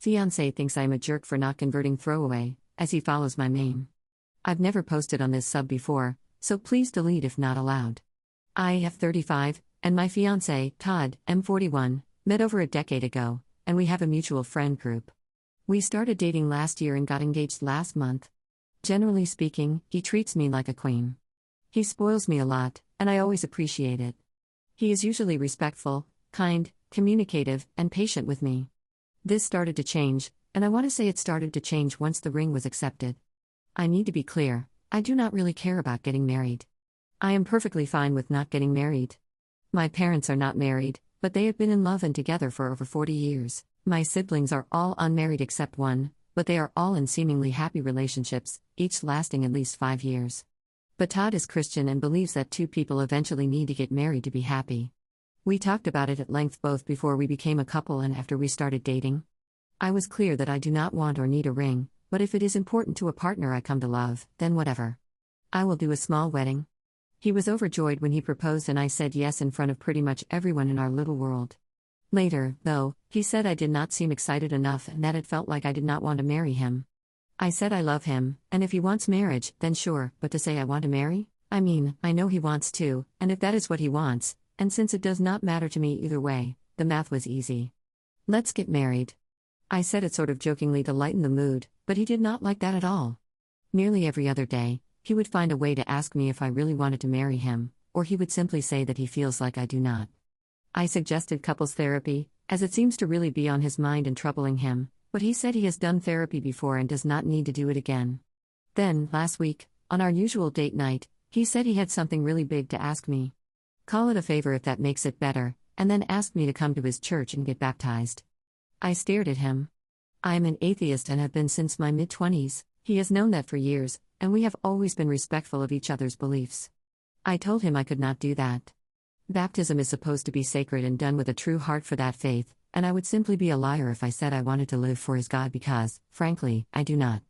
Fiancé thinks I'm a jerk for not converting throwaway, as he follows my meme. I've never posted on this sub before, so please delete if not allowed. I have 35, and my fiancé, Todd, M41, met over a decade ago, and we have a mutual friend group. We started dating last year and got engaged last month. Generally speaking, he treats me like a queen. He spoils me a lot, and I always appreciate it. He is usually respectful, kind, communicative, and patient with me. This started to change, and I want to say it started to change once the ring was accepted. I need to be clear, I do not really care about getting married. I am perfectly fine with not getting married. My parents are not married, but they have been in love and together for over 40 years. My siblings are all unmarried except one, but they are all in seemingly happy relationships, each lasting at least 5 years. But Todd is Christian and believes that two people eventually need to get married to be happy. We talked about it at length both before we became a couple and after we started dating. I was clear that I do not want or need a ring, but if it is important to a partner I come to love, then whatever. I will do a small wedding. He was overjoyed when he proposed and I said yes in front of pretty much everyone in our little world. Later, though, he said I did not seem excited enough and that it felt like I did not want to marry him. I said I love him, and if he wants marriage, then sure, but to say I want to marry? I mean, I know he wants to, and if that is what he wants, and since it does not matter to me either way, the math was easy. Let's get married. I said it sort of jokingly to lighten the mood, but he did not like that at all. Nearly every other day, he would find a way to ask me if I really wanted to marry him, or he would simply say that he feels like I do not. I suggested couples therapy, as it seems to really be on his mind and troubling him, but he said he has done therapy before and does not need to do it again. Then, last week, on our usual date night, he said he had something really big to ask me. Call it a favor if that makes it better, and then asked me to come to his church and get baptized. I stared at him. I am an atheist and have been since my mid-20s, he has known that for years, and we have always been respectful of each other's beliefs. I told him I could not do that. Baptism is supposed to be sacred and done with a true heart for that faith, and I would simply be a liar if I said I wanted to live for his God because, frankly, I do not.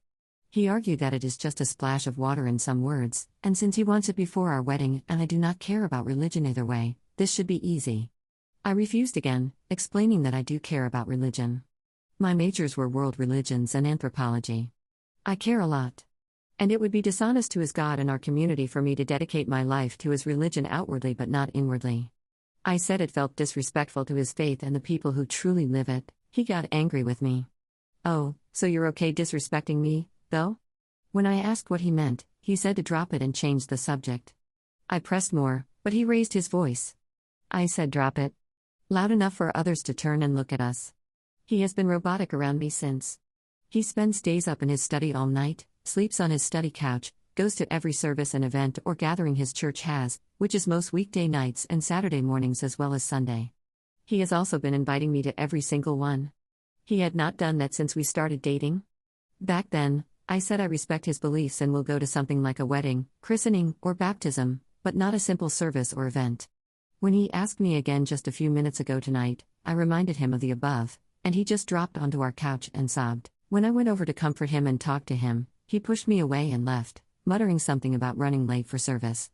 He argued that it is just a splash of water in some words, and since he wants it before our wedding and I do not care about religion either way, this should be easy. I refused again, explaining that I do care about religion. My majors were world religions and anthropology. I care a lot. And it would be dishonest to his God and our community for me to dedicate my life to his religion outwardly but not inwardly. I said it felt disrespectful to his faith and the people who truly live it. He got angry with me. Oh, so you're okay disrespecting me, though? When I asked what he meant, he said to drop it and change the subject. I pressed more, but he raised his voice. I said drop it. Loud enough for others to turn and look at us. He has been robotic around me since. He spends days up in his study all night, sleeps on his study couch, goes to every service and event or gathering his church has, which is most weekday nights and Saturday mornings as well as Sunday. He has also been inviting me to every single one. He had not done that since we started dating. Back then, I said I respect his beliefs and will go to something like a wedding, christening, or baptism, but not a simple service or event. When he asked me again just a few minutes ago tonight, I reminded him of the above, and he just dropped onto our couch and sobbed. When I went over to comfort him and talk to him, he pushed me away and left, muttering something about running late for service.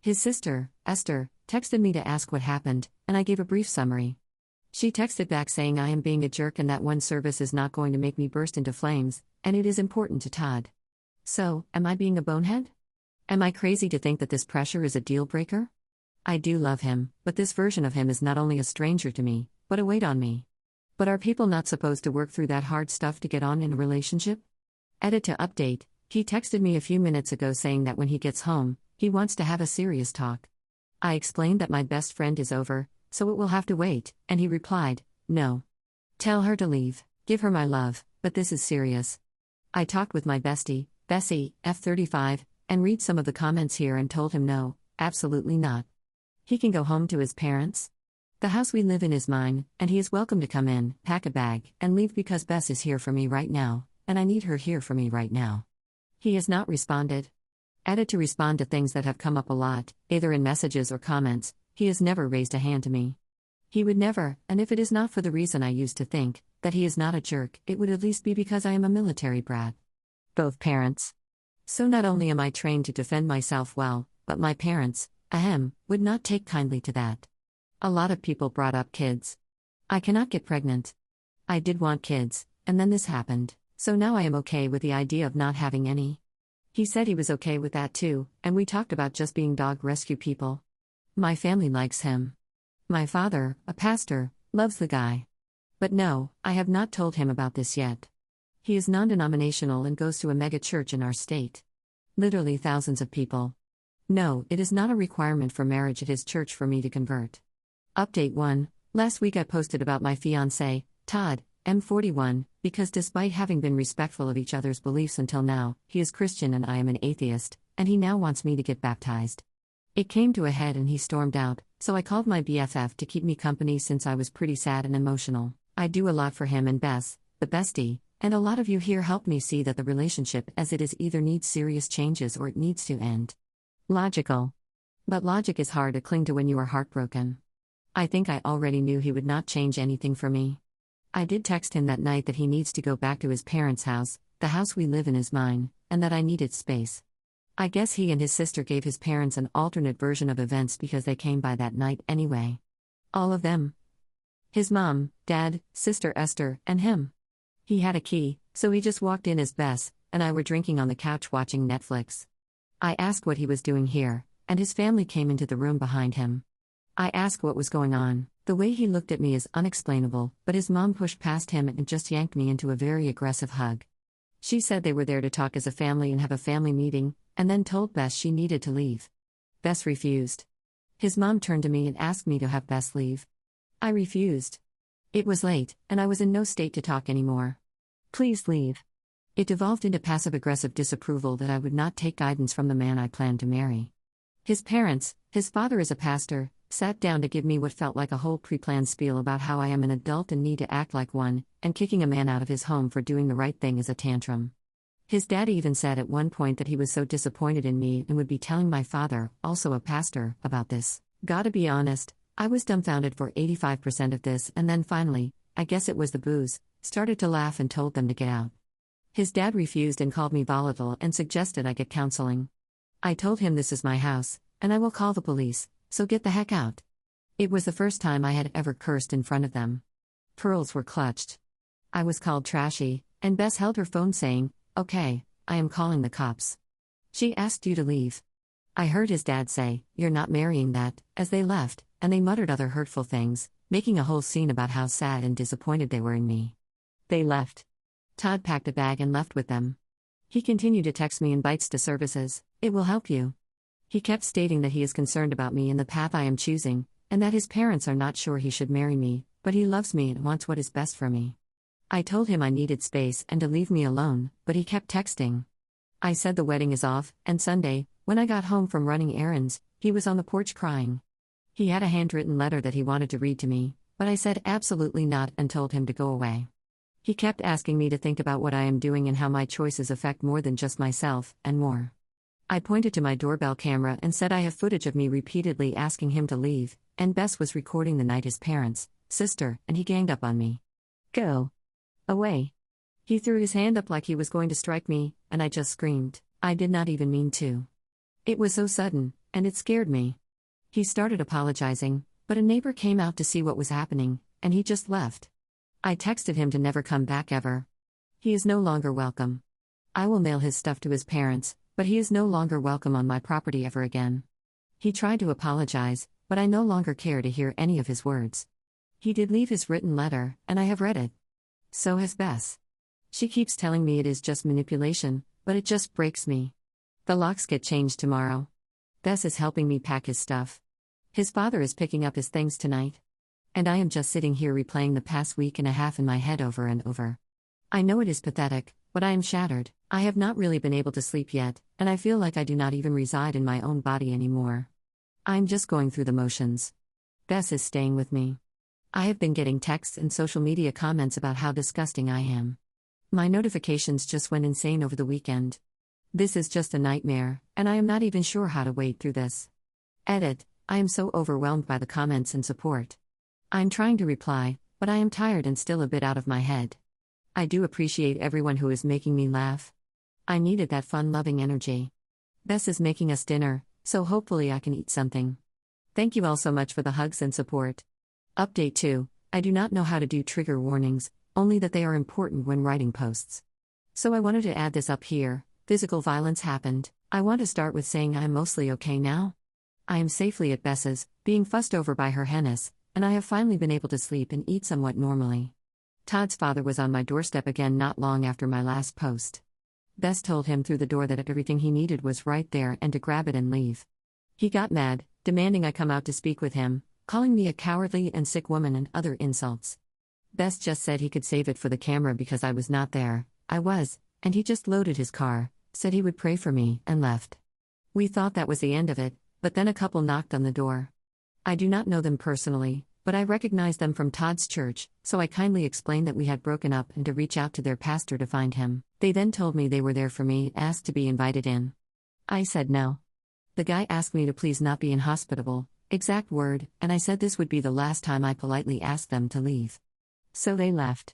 His sister, Esther, texted me to ask what happened, and I gave a brief summary. She texted back saying I am being a jerk and that one service is not going to make me burst into flames, and it is important to Todd. So, am I being a bonehead? Am I crazy to think that this pressure is a deal breaker? I do love him, but this version of him is not only a stranger to me, but a weight on me. But are people not supposed to work through that hard stuff to get on in a relationship? Edit to update, he texted me a few minutes ago saying that when he gets home, he wants to have a serious talk. I explained that my best friend is over, so it will have to wait, and he replied, no. Tell her to leave, give her my love, but this is serious. I talked with my bestie, Bessie, F35, and read some of the comments here and told him no, absolutely not. He can go home to his parents. The house we live in is mine, and he is welcome to come in, pack a bag, and leave because Bess is here for me right now, and I need her here for me right now. He has not responded. Edit to respond to things that have come up a lot, either in messages or comments, he has never raised a hand to me. He would never, and if it is not for the reason I used to think, that he is not a jerk, it would at least be because I am a military brat. Both parents. So not only am I trained to defend myself well, but my parents, would not take kindly to that. A lot of people brought up kids. I cannot get pregnant. I did want kids, and then this happened, so now I am okay with the idea of not having any. He said he was okay with that too, and we talked about just being dog rescue people. My family likes him. My father, a pastor, loves the guy. But no, I have not told him about this yet. He is non-denominational and goes to a mega church in our state. Literally thousands of people. No, it is not a requirement for marriage at his church for me to convert. Update 1. Last week I posted about my fiancé, Todd, M41, because despite having been respectful of each other's beliefs until now, he is Christian and I am an atheist, and he now wants me to get baptized. It came to a head and he stormed out, so I called my BFF to keep me company since I was pretty sad and emotional. I do a lot for him and Bess, the bestie, and a lot of you here helped me see that the relationship as it is either needs serious changes or it needs to end. Logical. But logic is hard to cling to when you are heartbroken. I think I already knew he would not change anything for me. I did text him that night that he needs to go back to his parents' house, the house we live in is mine, and that I needed space. I guess he and his sister gave his parents an alternate version of events because they came by that night anyway. All of them. His mom, dad, sister Esther, and him. He had a key, so he just walked in as Bess, and I were drinking on the couch watching Netflix. I asked what he was doing here, and his family came into the room behind him. I asked what was going on. The way he looked at me is unexplainable, but his mom pushed past him and just yanked me into a very aggressive hug. She said they were there to talk as a family and have a family meeting, and then told Bess she needed to leave. Bess refused. His mom turned to me and asked me to have Bess leave. I refused. It was late, and I was in no state to talk anymore. Please leave. It devolved into passive-aggressive disapproval that I would not take guidance from the man I planned to marry. His parents, his father is a pastor, sat down to give me what felt like a whole pre-planned spiel about how I am an adult and need to act like one, and kicking a man out of his home for doing the right thing is a tantrum. His dad even said at one point that he was so disappointed in me and would be telling my father, also a pastor, about this. Gotta be honest, I was dumbfounded for 85% of this, and then finally, I guess it was the booze, started to laugh and told them to get out. His dad refused and called me volatile and suggested I get counseling. I told him this is my house, and I will call the police, so get the heck out. It was the first time I had ever cursed in front of them. Pearls were clutched. I was called trashy, and Bess held her phone saying, "Okay, I am calling the cops." She asked you to leave. I heard his dad say, "You're not marrying that," as they left, and they muttered other hurtful things, making a whole scene about how sad and disappointed they were in me. They left. Todd packed a bag and left with them. He continued to text me invites to services. "It will help you." He kept stating that he is concerned about me and the path I am choosing, and that his parents are not sure he should marry me, but he loves me and wants what is best for me. I told him I needed space and to leave me alone, but he kept texting. I said the wedding is off, and Sunday, when I got home from running errands, he was on the porch crying. He had a handwritten letter that he wanted to read to me, but I said absolutely not and told him to go away. He kept asking me to think about what I am doing and how my choices affect more than just myself, and more. I pointed to my doorbell camera and said I have footage of me repeatedly asking him to leave, and Bess was recording the night his parents, sister, and he ganged up on me. "Go away." He threw his hand up like he was going to strike me, and I just screamed. I did not even mean to. It was so sudden, and it scared me. He started apologizing, but a neighbor came out to see what was happening, and he just left. I texted him to never come back ever. He is no longer welcome. I will mail his stuff to his parents, but he is no longer welcome on my property ever again. He tried to apologize, but I no longer care to hear any of his words. He did leave his written letter, and I have read it. So has Bess. She keeps telling me it is just manipulation, but it just breaks me. The locks get changed tomorrow. Bess is helping me pack his stuff. His father is picking up his things tonight. And I am just sitting here replaying the past week and a half in my head over and over. I know it is pathetic, but I am shattered. I have not really been able to sleep yet, and I feel like I do not even reside in my own body anymore. I'm just going through the motions. Bess is staying with me. I have been getting texts and social media comments about how disgusting I am. My notifications just went insane over the weekend. This is just a nightmare, and I am not even sure how to wade through this. Edit. I am so overwhelmed by the comments and support. I'm trying to reply, but I am tired and still a bit out of my head. I do appreciate everyone who is making me laugh. I needed that fun-loving energy. Bess is making us dinner, so hopefully I can eat something. Thank you all so much for the hugs and support. Update 2. I do not know how to do trigger warnings, only that they are important when writing posts. So I wanted to add this up here. Physical violence happened. I want to start with saying I am mostly okay now. I am safely at Bess's, being fussed over by her highness, and I have finally been able to sleep and eat somewhat normally. Todd's father was on my doorstep again not long after my last post. Bess told him through the door that everything he needed was right there and to grab it and leave. He got mad, demanding I come out to speak with him, calling me a cowardly and sick woman and other insults. Bess just said he could save it for the camera because I was not there. I was, and he just loaded his car, said he would pray for me, and left. We thought that was the end of it, but then a couple knocked on the door. I do not know them personally, but I recognized them from Todd's church, so I kindly explained that we had broken up and to reach out to their pastor to find him. They then told me they were there for me, asked to be invited in. I said no. The guy asked me to please not be inhospitable, exact word, and I said this would be the last time I politely asked them to leave. So they left.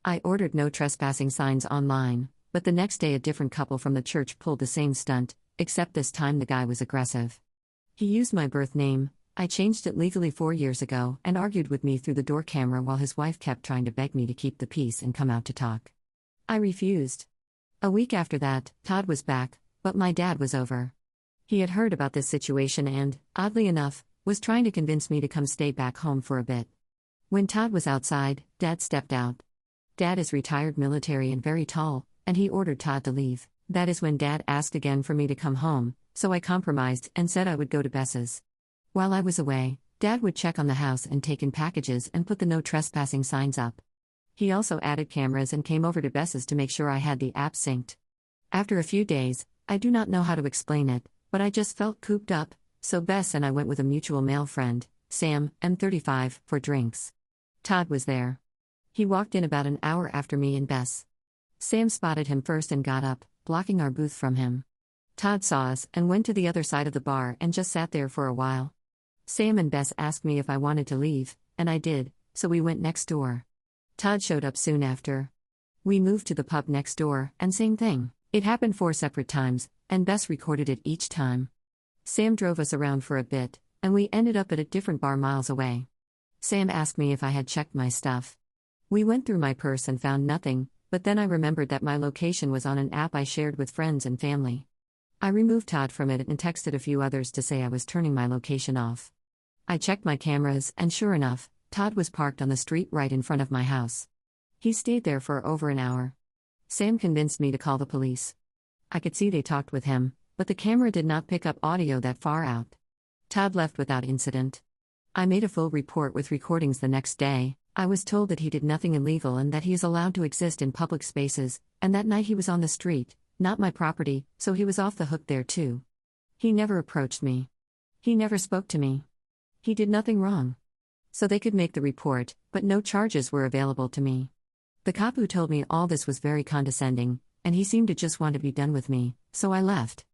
I ordered no trespassing signs online, but the next day a different couple from the church pulled the same stunt, except this time the guy was aggressive. He used my birth name, I changed it legally 4 years ago, and argued with me through the door camera while his wife kept trying to beg me to keep the peace and come out to talk. I refused. A week after that, Todd was back, but my dad was over. He had heard about this situation and, oddly enough, was trying to convince me to come stay back home for a bit. When Todd was outside, Dad stepped out. Dad is retired military and very tall, and he ordered Todd to leave. That is when Dad asked again for me to come home, so I compromised and said I would go to Bess's. While I was away, Dad would check on the house and take in packages and put the no trespassing signs up. He also added cameras and came over to Bess's to make sure I had the app synced. After a few days, I do not know how to explain it, but I just felt cooped up, so Bess and I went with a mutual male friend, Sam, M35, for drinks. Todd was there. He walked in about an hour after me and Bess. Sam spotted him first and got up, blocking our booth from him. Todd saw us and went to the other side of the bar and just sat there for a while. Sam and Bess asked me if I wanted to leave, and I did, so we went next door. Todd showed up soon after. We moved to the pub next door, and same thing. It happened 4 separate times, and Bess recorded it each time. Sam drove us around for a bit, and we ended up at a different bar miles away. Sam asked me if I had checked my stuff. We went through my purse and found nothing, but then I remembered that my location was on an app I shared with friends and family. I removed Todd from it and texted a few others to say I was turning my location off. I checked my cameras, and sure enough, Todd was parked on the street right in front of my house. He stayed there for over an hour. Sam convinced me to call the police. I could see they talked with him, but the camera did not pick up audio that far out. Todd left without incident. I made a full report with recordings the next day. I was told that he did nothing illegal and that he is allowed to exist in public spaces, and that night he was on the street, not my property, so he was off the hook there too. He never approached me. He never spoke to me. He did nothing wrong. So they could make the report, but no charges were available to me. The cop who told me all this was very condescending, and he seemed to just want to be done with me, so I left.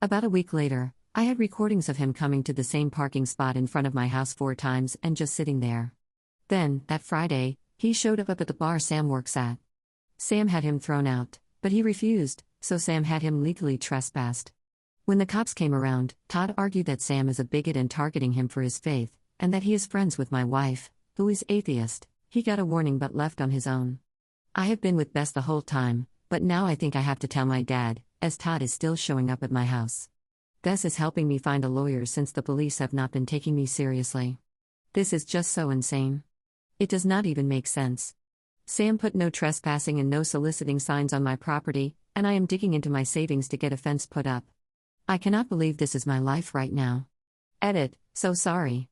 About a week later, I had recordings of him coming to the same parking spot in front of my house 4 times and just sitting there. Then, that Friday, he showed up at the bar Sam works at. Sam had him thrown out, but he refused, so Sam had him legally trespassed. When the cops came around, Todd argued that Sam is a bigot and targeting him for his faith, and that he is friends with my wife, who is atheist. He got a warning but left on his own. I have been with Bess the whole time, but now I think I have to tell my dad, as Todd is still showing up at my house. Bess is helping me find a lawyer since the police have not been taking me seriously. This is just so insane. It does not even make sense. Sam put no trespassing and no soliciting signs on my property, and I am digging into my savings to get a fence put up. I cannot believe this is my life right now. Edit, so sorry.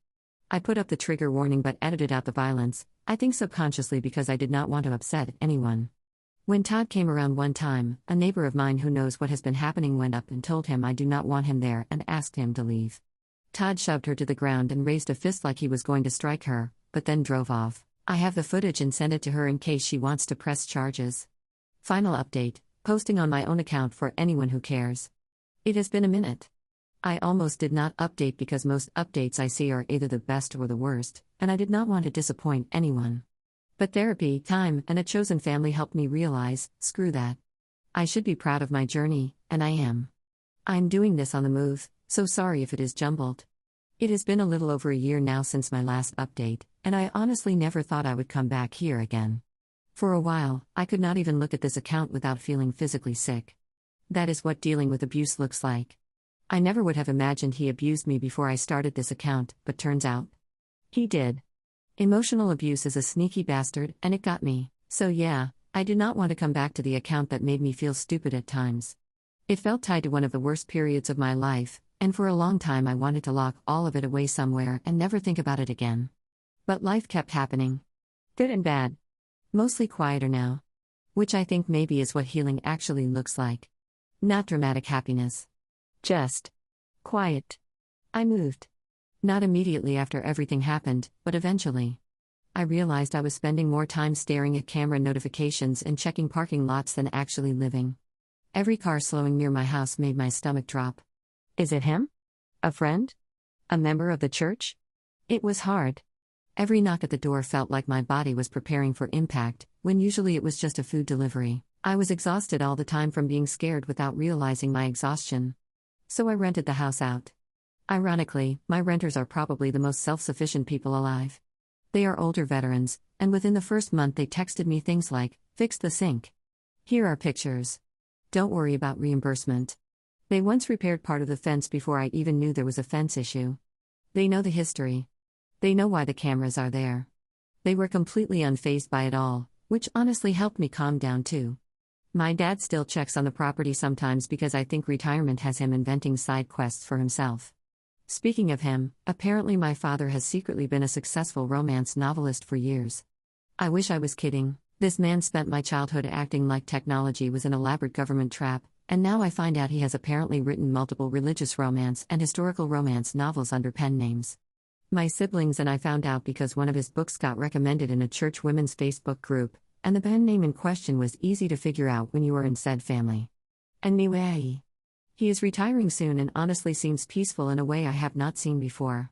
I put up the trigger warning but edited out the violence, I think subconsciously because I did not want to upset anyone. When Todd came around one time, a neighbor of mine who knows what has been happening went up and told him I do not want him there and asked him to leave. Todd shoved her to the ground and raised a fist like he was going to strike her, but then drove off. I have the footage and sent it to her in case she wants to press charges. Final update, posting on my own account for anyone who cares. It has been a minute. I almost did not update because most updates I see are either the best or the worst, and I did not want to disappoint anyone. But therapy, time, and a chosen family helped me realize, screw that. I should be proud of my journey, and I am. I'm doing this on the move, so sorry if it is jumbled. It has been a little over a year now since my last update, and I honestly never thought I would come back here again. For a while, I could not even look at this account without feeling physically sick. That is what dealing with abuse looks like. I never would have imagined he abused me before I started this account, but turns out he did. Emotional abuse is a sneaky bastard, and it got me. So yeah, I do not want to come back to the account that made me feel stupid at times. It felt tied to one of the worst periods of my life, and for a long time I wanted to lock all of it away somewhere and never think about it again. But life kept happening. Good and bad. Mostly quieter now. Which I think maybe is what healing actually looks like. Not dramatic happiness. Just quiet. I moved. Not immediately after everything happened, but eventually. I realized I was spending more time staring at camera notifications and checking parking lots than actually living. Every car slowing near my house made my stomach drop. Is it him? A friend? A member of the church? It was hard. Every knock at the door felt like my body was preparing for impact, when usually it was just a food delivery. I was exhausted all the time from being scared without realizing my exhaustion. So I rented the house out. Ironically, my renters are probably the most self-sufficient people alive. They are older veterans, and within the first month they texted me things like, "Fix the sink. Here are pictures. Don't worry about reimbursement." They once repaired part of the fence before I even knew there was a fence issue. They know the history. They know why the cameras are there. They were completely unfazed by it all, which honestly helped me calm down too. My dad still checks on the property sometimes because I think retirement has him inventing side quests for himself. Speaking of him, apparently my father has secretly been a successful romance novelist for years. I wish I was kidding. This man spent my childhood acting like technology was an elaborate government trap, and now I find out he has apparently written multiple religious romance and historical romance novels under pen names. My siblings and I found out because one of his books got recommended in a church women's Facebook group, and the pen name in question was easy to figure out when you were in said family. Anyway, he is retiring soon and honestly seems peaceful in a way I have not seen before.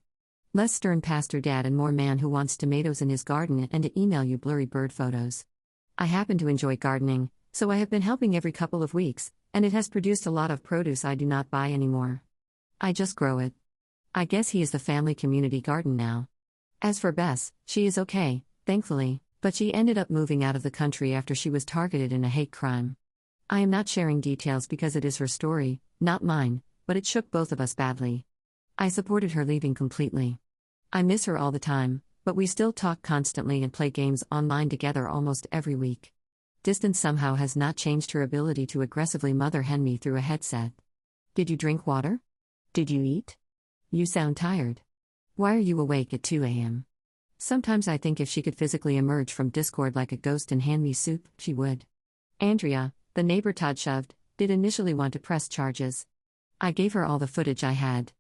Less stern pastor dad and more man who wants tomatoes in his garden and to email you blurry bird photos. I happen to enjoy gardening, so I have been helping every couple of weeks, and it has produced a lot of produce I do not buy anymore. I just grow it. I guess he is the family community garden now. As for Bess, she is okay, thankfully, but she ended up moving out of the country after she was targeted in a hate crime. I am not sharing details because it is her story, not mine, but it shook both of us badly. I supported her leaving completely. I miss her all the time, but we still talk constantly and play games online together almost every week. Distance somehow has not changed her ability to aggressively mother hen me through a headset. Did you drink water? Did you eat? You sound tired. Why are you awake at 2 a.m.? Sometimes I think if she could physically emerge from Discord like a ghost and hand me soup, she would. Andrea, the neighbor Todd shoved, did initially want to press charges. I gave her all the footage I had.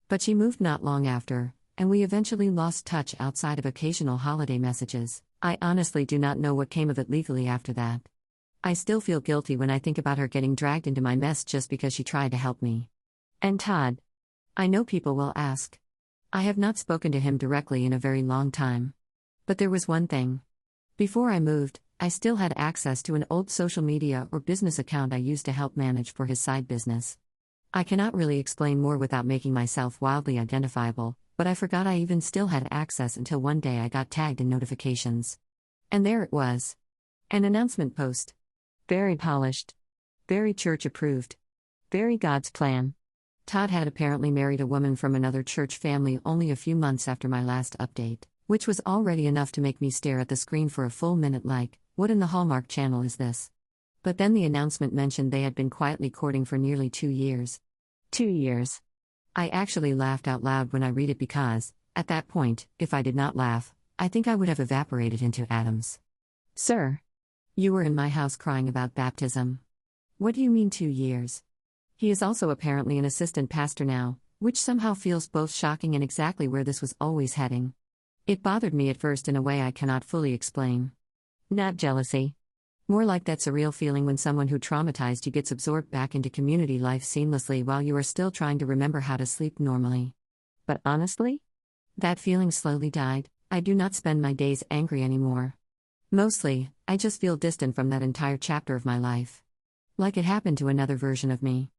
But she moved not long after, and we eventually lost touch outside of occasional holiday messages. I honestly do not know what came of it legally after that. I still feel guilty when I think about her getting dragged into my mess just because she tried to help me. And Todd. I know people will ask. I have not spoken to him directly in a very long time. But there was one thing. Before I moved, I still had access to an old social media or business account I used to help manage for his side business. I cannot really explain more without making myself wildly identifiable, but I forgot I even still had access until one day I got tagged in notifications. And there it was. An announcement post. Very polished. Very church approved. Very God's plan. Todd had apparently married a woman from another church family only a few months after my last update, which was already enough to make me stare at the screen for a full minute like, what in the Hallmark Channel is this? But then the announcement mentioned they had been quietly courting for nearly 2 years. 2 years. I actually laughed out loud when I read it because, at that point, if I did not laugh, I think I would have evaporated into atoms. Sir. You were in my house crying about baptism. What do you mean 2 years? He is also apparently an assistant pastor now, which somehow feels both shocking and exactly where this was always heading. It bothered me at first in a way I cannot fully explain. Not jealousy. More like that surreal feeling when someone who traumatized you gets absorbed back into community life seamlessly while you are still trying to remember how to sleep normally. But honestly? That feeling slowly died. I do not spend my days angry anymore. Mostly, I just feel distant from that entire chapter of my life. Like it happened to another version of me.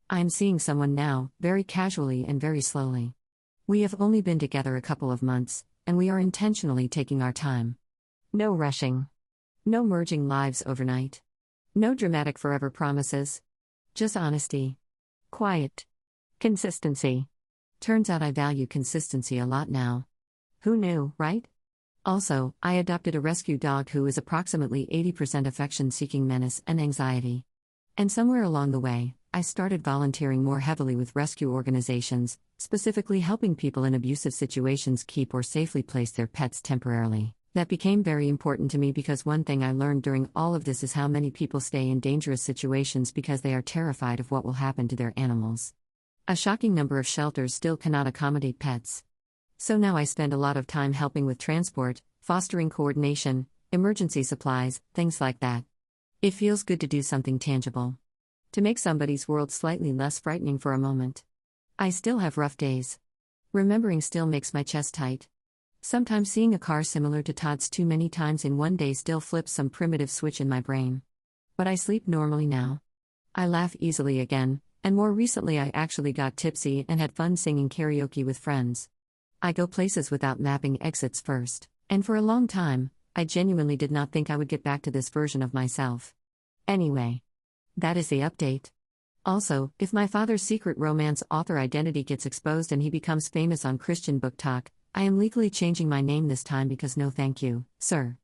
I am seeing someone now, very casually and very slowly. We have only been together a couple of months, and we are intentionally taking our time. No rushing. No merging lives overnight. No dramatic forever promises. Just honesty. Quiet. Consistency. Turns out I value consistency a lot now. Who knew, right? Also, I adopted a rescue dog who is approximately 80% affection-seeking menace and anxiety. And somewhere along the way, I started volunteering more heavily with rescue organizations, specifically helping people in abusive situations keep or safely place their pets temporarily. That became very important to me because one thing I learned during all of this is how many people stay in dangerous situations because they are terrified of what will happen to their animals. A shocking number of shelters still cannot accommodate pets. So now I spend a lot of time helping with transport, fostering coordination, emergency supplies, things like that. It feels good to do something tangible. To make somebody's world slightly less frightening for a moment. I still have rough days. Remembering still makes my chest tight. Sometimes seeing a car similar to Todd's too many times in one day still flips some primitive switch in my brain. But I sleep normally now. I laugh easily again, and more recently I actually got tipsy and had fun singing karaoke with friends. I go places without mapping exits first, and for a long time, I genuinely did not think I would get back to this version of myself. Anyway, that is the update. Also, if my father's secret romance author identity gets exposed and he becomes famous on Christian Book Talk, I am legally changing my name this time because no thank you, sir.